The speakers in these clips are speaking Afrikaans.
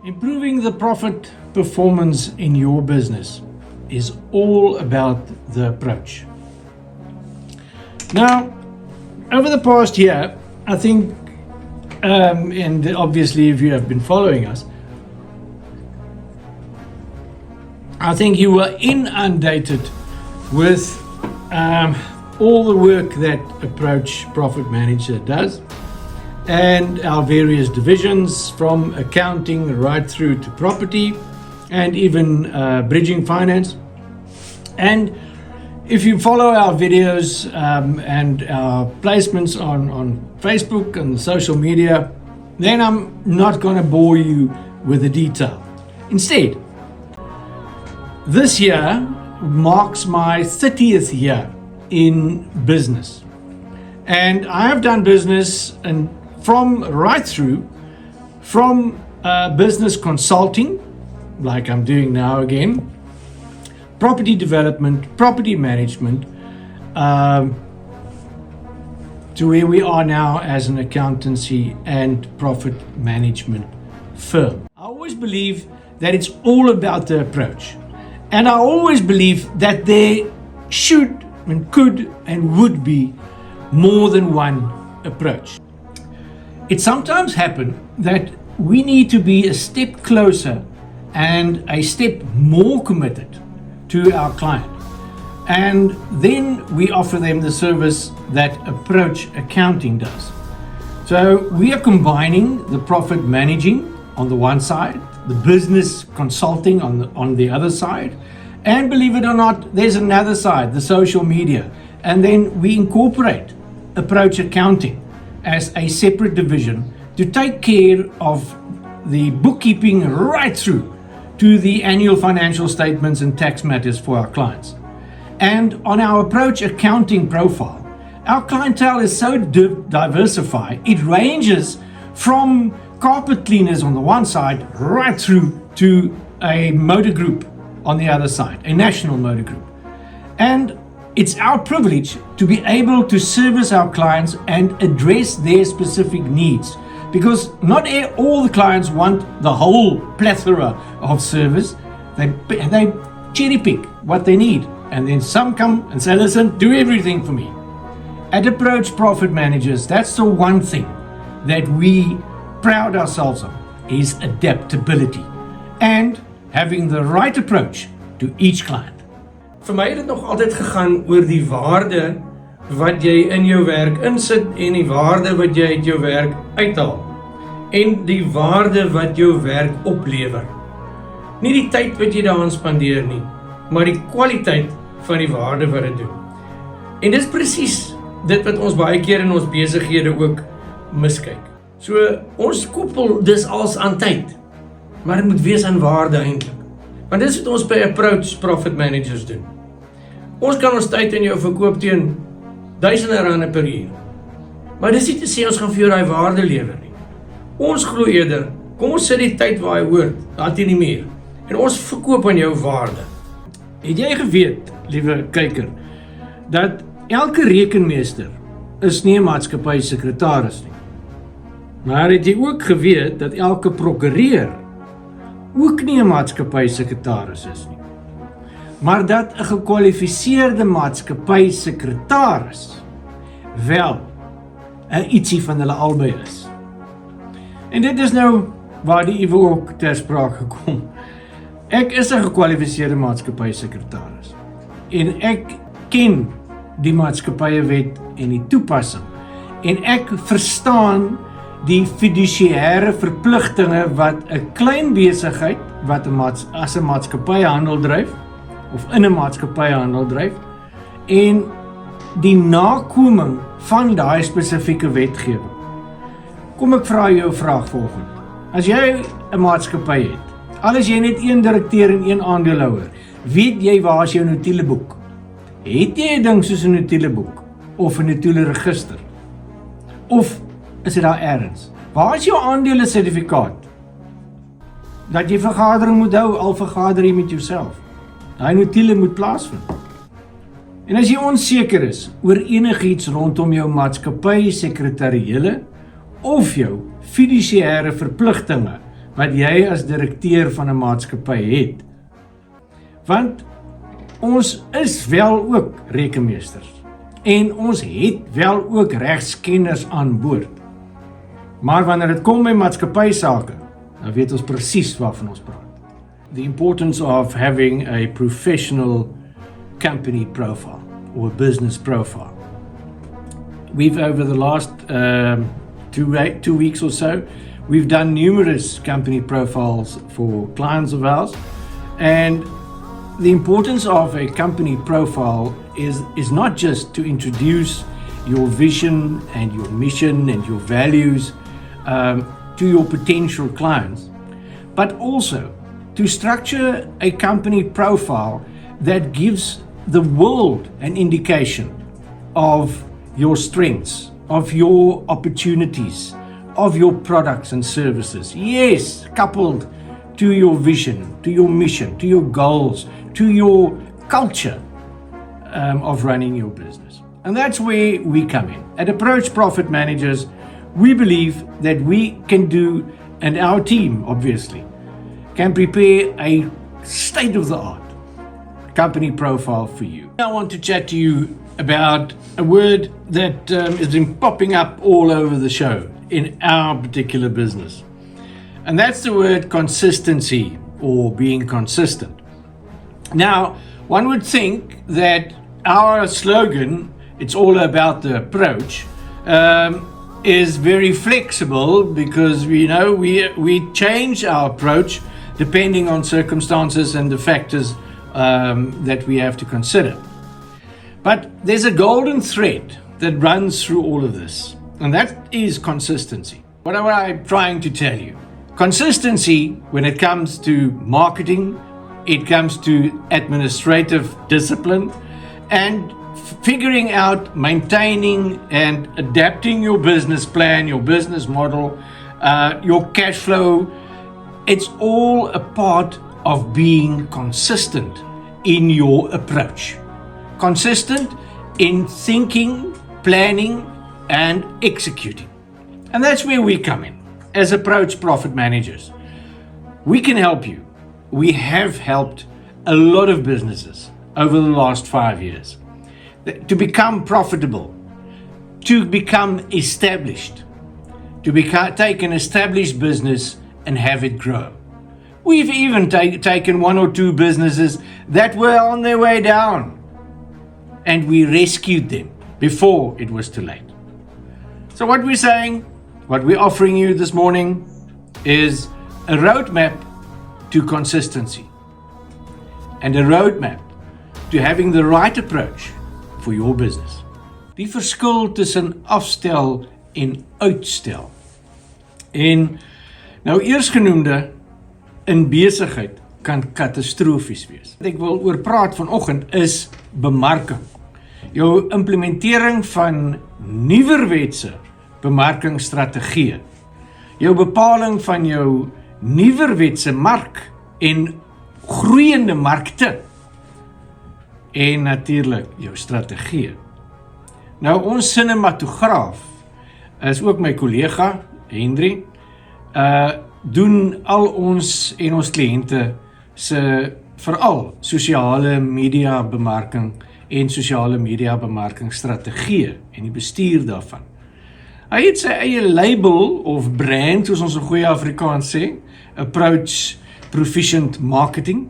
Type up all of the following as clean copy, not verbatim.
Improving the profit performance in your business is all about the approach. Now, over the past year, I think, and obviously if you have been following us, I think you were inundated with all the work that Approach Profit Manager does, and our various divisions from accounting right through to property and even bridging finance. And if you follow our videos and our placements on Facebook and social media, then I'm not going to bore you with the detail. Instead, this year marks my 30th year in business. And I have done business and from business consulting, like I'm doing now again, property development, property management, to where we are now as an accountancy and profit management firm. I always believe that it's all about the approach. And I always believe that there should and could and would be more than one approach. It sometimes happens that we need to be a step closer and a step more committed to our client. And then we offer them the service that Approach Accounting does. So we are combining the profit managing on the one side, the business consulting on the other side, and believe it or not, there's another side, the social media. And then we incorporate Approach Accounting as a separate division to take care of the bookkeeping right through to the annual financial statements and tax matters for our clients. And on our Approach Accounting profile, our clientele is so diversified, it ranges from carpet cleaners on the one side right through to a motor group on the other side, a national motor group. And it's our privilege to be able to service our clients and address their specific needs, because not all the clients want the whole plethora of service. They cherry pick what they need, and then some come and say, listen, do everything for me. At Approach Profit Managers, that's the one thing that we pride ourselves on, is adaptability and having the right approach to each client. Vir my het dit nog altyd gegaan oor die waarde wat jy in jou werk insit en die waarde wat jy uit jou werk uithaal en die waarde wat jou werk oplewer. Nie die tyd wat jy daaraan spandeer nie, maar die kwaliteit van die waarde wat dit doen. En dis presies dit wat ons baie keer in ons besighede ook miskyk. So ons koppel dis als aan tyd, maar dit moet wees aan waarde eintlik. Want dis wat ons by Approach Profit Managers doen. Ons kan ons tyd in jou verkoop teen duisende rande per uur. Maar dis nie te sê ons gaan vir jou daai waarde lewer nie. Ons glo eerder, kom ons sit die tyd waar hy hoort, daar teen die muur. En ons verkoop aan jou waarde. Het jy geweet, liewe kyker, dat elke rekenmeester is nie 'n maatskappy sekretaris nie. Maar het jy ook geweet dat elke prokureur ook nie 'n maatskappy sekretaris is nie, maar dat 'n gekwalifiseerde maatskappy sekretaris wel 'n ietsie van hulle albei is. En dit is nou waar die Ivo ook ter sprake kom. Ek is 'n gekwalifiseerde maatskappy sekretaris en ek ken die maatskappywet en die toepassing en ek verstaan die fiduciêre verpligtinge wat 'n klein besigheid wat as 'n maatskappy handel dryf of in 'n maatskappy handel dryf en die nakoming van daai spesifieke wetgewing. Kom ek vra jou 'n vraag volgende. As jy 'n maatskappy het, al is jy net een direkteur en een aandeelhouer, weet jy waar is jou notuleboek? Het jy 'n ding soos 'n notuleboek of 'n notuleregister? Of is dit daar ergens? Waar is jou aandele sertifikaat? Dat jy vergadering moet hou, al vergader jy met jouself. Daai notule moet plaasvind. En as jy onseker is oor enigiets rondom jou maatskappy sekretariële of jou fiduciêre verpligtinge wat jy as direkteur van 'n maatskappy het. Want ons is wel ook rekenmeesters en ons het wel ook regskenners aan boord. Maar wanneer dit kom by maatskappy sake, dan weet ons presies waarvan ons praat. The importance of having a professional company profile or business profile. We've, over the last 2 weeks or so, we've done numerous company profiles for clients of ours, and the importance of a company profile is not just to introduce your vision and your mission and your values to your potential clients, but also to structure a company profile that gives the world an indication of your strengths, of your opportunities, of your products and services. Yes, coupled to your vision, to your mission, to your goals, to your culture of running your business. And that's where we come in. At Approach Profit Managers, we believe that we can do, and our team obviously, can prepare a state-of-the-art company profile for you. I want to chat to you about a word that has been popping up all over the show in our particular business. And that's the word consistency, or being consistent. Now, one would think that our slogan, it's all about the approach, is very flexible, because we change our approach depending on circumstances and the factors that we have to consider. But there's a golden thread that runs through all of this, and that is consistency. What am I trying to tell you? Consistency when it comes to marketing, it comes to administrative discipline, and figuring out, maintaining and adapting your business plan, your business model, your cash flow. It's all a part of being consistent in your approach. Consistent in thinking, planning, and executing. And that's where we come in as Approach Profit Managers. We can help you. We have helped a lot of businesses over the last 5 years to become profitable, to become established, to take an established business and have it grow. We've even taken 1 or 2 businesses that were on their way down, and we rescued them before it was too late. So what we're saying, what we're offering you this morning, is a roadmap to consistency, and a roadmap to having the right approach for your business. Die verskil tussen afstel en uitstel. En nou eersgenoemde in besigheid kan katastrofies wees. Wat ek wil oor praat vanoggend is bemarking. Jou implementering van nuwerwetse bemarkingsstrategieë. Jou bepaling van jou nuwerwetse mark en groeiende markte. En natuurlik jou strategieë. Nou ons sinematograaf is ook my kollega Henry, doen al ons en ons kliënte se veral sosiale media bemarking en sosiale media bemarkingsstrategieë en die bestuur daarvan. Hy het sy eie label of brand, soos ons in goeie Afrikaans sê, Approach Proficient Marketing.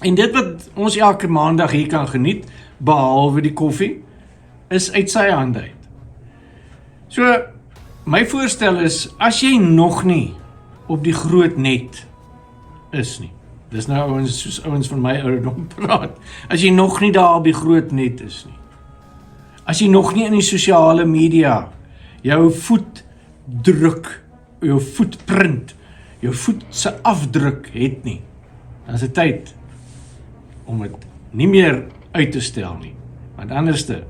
En dit wat ons elke maandag hier kan geniet, behalwe die koffie, is uit sy hande uit. So, my voorstel is, as jy nog nie op die groot net is nie, dis nou ouens soos ouens van my ouderdom praat, as jy nog nie daar op die groot net is nie, as jy nog nie in die sosiale media jou voet druk, jou voetprint, jou voet se afdruk het nie, dan is dit tyd om dit nie meer uit te stel nie, want anderste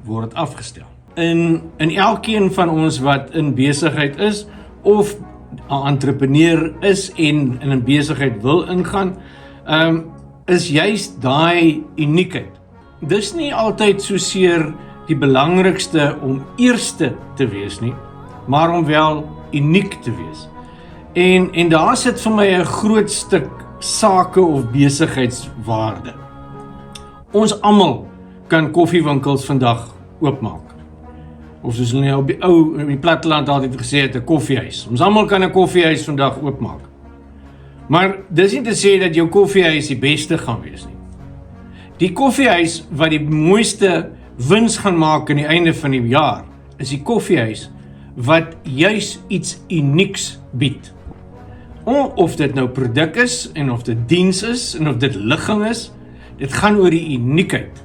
word het afgestel. In elkeen van ons wat in besigheid is, of 'n entrepreneur is en in 'n besigheid wil ingaan, is juist daai uniekheid. Dis nie altyd soseer die belangrikste om eerste te wees nie, maar om wel uniek te wees. En daar sit vir my 'n groot stuk sake of besigheidswaarde. Ons almal kan koffiewinkels vandag oopmaak. Of soos hulle op die platteland altyd gesê het, 'n koffiehuis. Ons almal kan 'n koffiehuis vandag oopmaak. Maar dis nie te sê dat jou koffiehuis die beste gaan wees nie. Die koffiehuis wat die mooiste wins gaan maak aan die einde van die jaar, is die koffiehuis wat juis iets unieks bied. Of dit nou produk is, en of dit diens is, en of dit ligging is, dit gaan oor die uniekheid.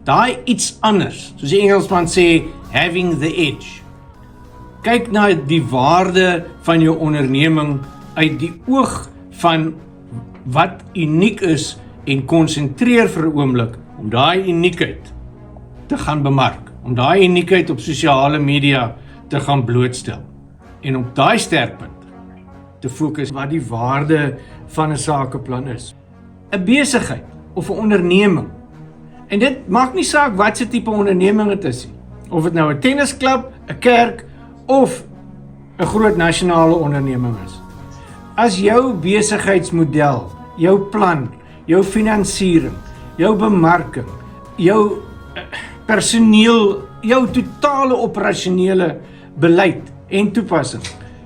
Daai iets anders, soos die Engelsman sê, having the edge. Kyk na die waarde van jou onderneming uit die oog van wat uniek is en konsentreer vir 'n oomblik om daai uniekheid te gaan bemark, om daai uniekheid op sosiale media te gaan blootstel en op daai sterkpunt te fokus wat die waarde van 'n sakeplan is. 'n Besigheid of 'n onderneming. En dit maak nie saak wat se tipe onderneming dit is nie. Of dit nou 'n tennisklub, 'n kerk of 'n groot nasionale onderneming is. As jou besigheidsmodel, jou plan, jou finansiering, jou bemarking, jou personeel, jou totale operasionele beleid en toepassing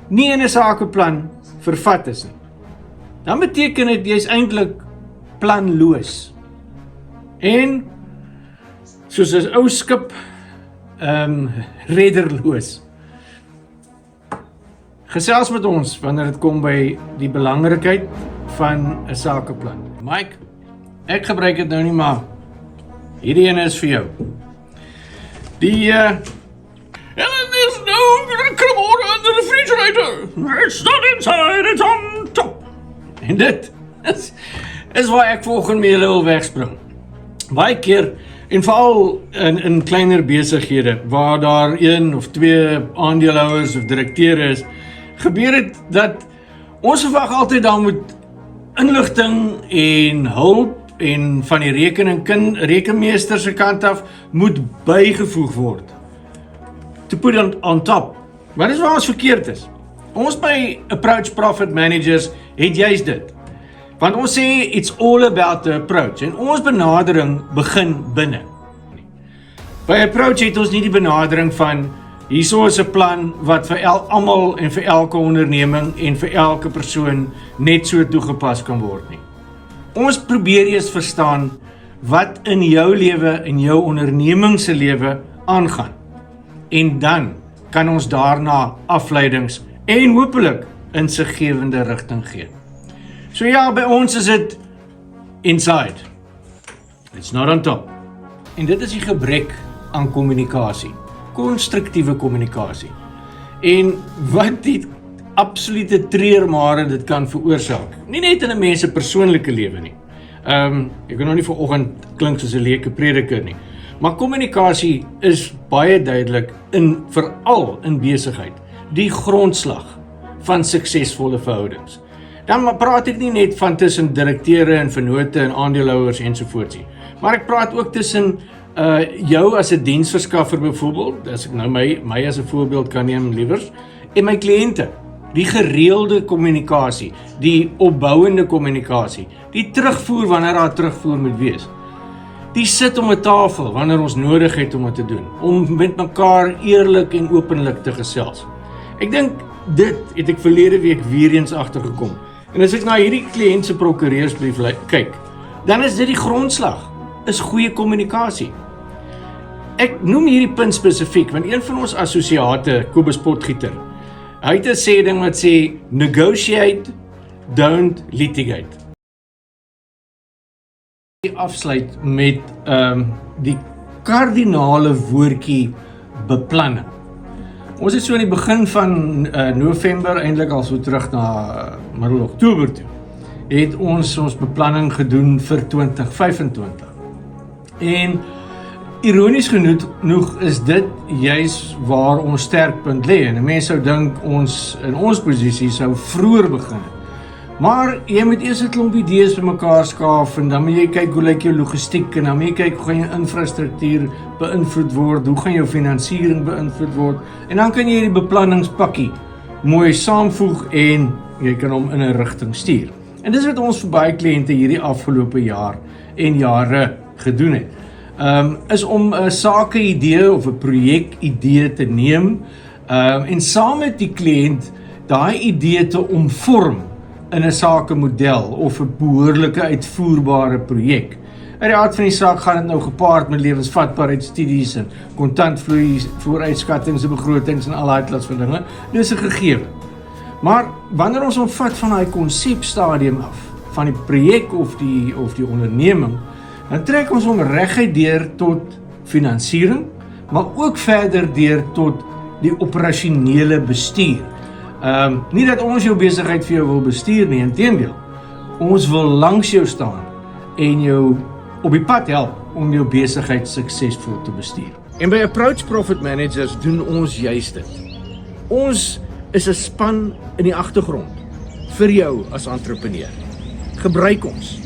nie in 'n sakeplan vervat is nie, dan beteken dit jy is eintlik planloos. En soos 'n ou skip redderloos. Gesels met ons wanneer dit kom by die belangrikheid van 'n sakeplan. Mike, ek gebruik dit nou nie, maar hierdie ene is vir jou. And there's no cremor in the refrigerator. It's not inside, it's on top. En dit is waar ek volgende mee wil wegspring. Baie keer, en veral in kleiner besighede, waar daar 1 of 2 aandeelhouers of direkteure is, gebeur het dat ons verwag altyd daar moet inligting en hulp en van die rekenmeester se kant af moet bygevoeg word. To put it on top. Maar dis waar ons verkeerd is. Ons by Approach Profit Managers het juist dit. Want ons sê it's all about the approach en ons benadering begin binne. By Approach het ons nie die benadering van hierso is 'n plan wat vir almal en vir elke onderneming en vir elke persoon net so toegepas kan word nie. Ons probeer eers verstaan wat in jou lewe en jou onderneming se lewe aangaan. En dan kan ons daarna afleidings en hopelik insiggewende rigting gee. So ja, by ons is dit inside. It's not on top. En dit is die gebrek aan kommunikasie. Konstruktiewe kommunikasie. En wat die absolute treurmare dit kan veroorsaak. Nie net in 'n mens se persoonlike lewe nie. Ek wil nou nie vanoggend klink soos 'n leuke prediker nie. Maar kommunikasie is baie duidelik veral in besigheid die grondslag van suksesvolle verhoudings. Dan praat ek nie net van tussen direkteure en vennote en aandeelhouers ensovoorts nie. Maar ek praat ook tussen jou as 'n diensverskaffer byvoorbeeld, as ek nou my as 'n voorbeeld kan neem liewers, en my kliënte. Die gereelde kommunikasie, die opbouende kommunikasie, die terugvoer wanneer daar terugvoer moet wees. Die sit om 'n tafel wanneer ons nodig het om dit te doen, om met mekaar eerlik en openlik te gesels. Ek dink dit het ek verlede week weer eens agtergekom. En as ek na hierdie kliënt se prokureursbrief kyk, dan is dit die grondslag, is goeie kommunikasie. Ek noem hierdie punt spesifiek, want een van ons assosiate, Kobus Potgieter, hy het 'n sêding wat sê, negotiate, don't litigate. Afsluit met die kardinale woordjie beplanning. Ons het so in die begin van November, eintlik al so terug na middel Oktober toe, het ons beplanning gedoen vir 2025. En ironies genoeg is dit juis waar ons sterkpunt lê. En mense sou dink ons in ons posisie sou vroeër begin het. Maar jy moet eers 'n klomp idees bymekaar skaaf en dan moet jy kyk hoe lyk jou logistiek en dan moet jy kyk hoe gaan jou infrastruktuur beïnvloed word, hoe gaan jou finansiering beïnvloed word en dan kan jy die beplanningspakkie mooi saamvoeg en jy kan hom in 'n rigting stuur. En dis wat ons vir baie kliënte hierdie afgelope jaar en jare gedoen het. Is om 'n sakeidee of 'n projekidee te neem en saam met die kliënt daai idee te omvorm in 'n sakemodel of 'n behoorlike uitvoerbare projek. In die aard van die saak gaan dit nou gepaard met lewensvatbaarheidstudies en kontantvloei vooruitskattings en begrotings en al daai klas van dinge. Dis 'n gegewe. Maar wanneer ons hom vat van daai konsepstadium af, van die projek of die onderneming, dan trek ons hom reguit deur tot finansiering, maar ook verder deur tot die operasionele bestuur. Nie dat ons jou besigheid vir jou wil bestuur nie, inteendeel. Ons wil langs jou staan en jou op die pad help om jou besigheid suksesvol te bestuur. En by Approach Profit Managers doen ons juist dit. Ons is 'n span in die agtergrond vir jou as entrepreneur. Gebruik ons.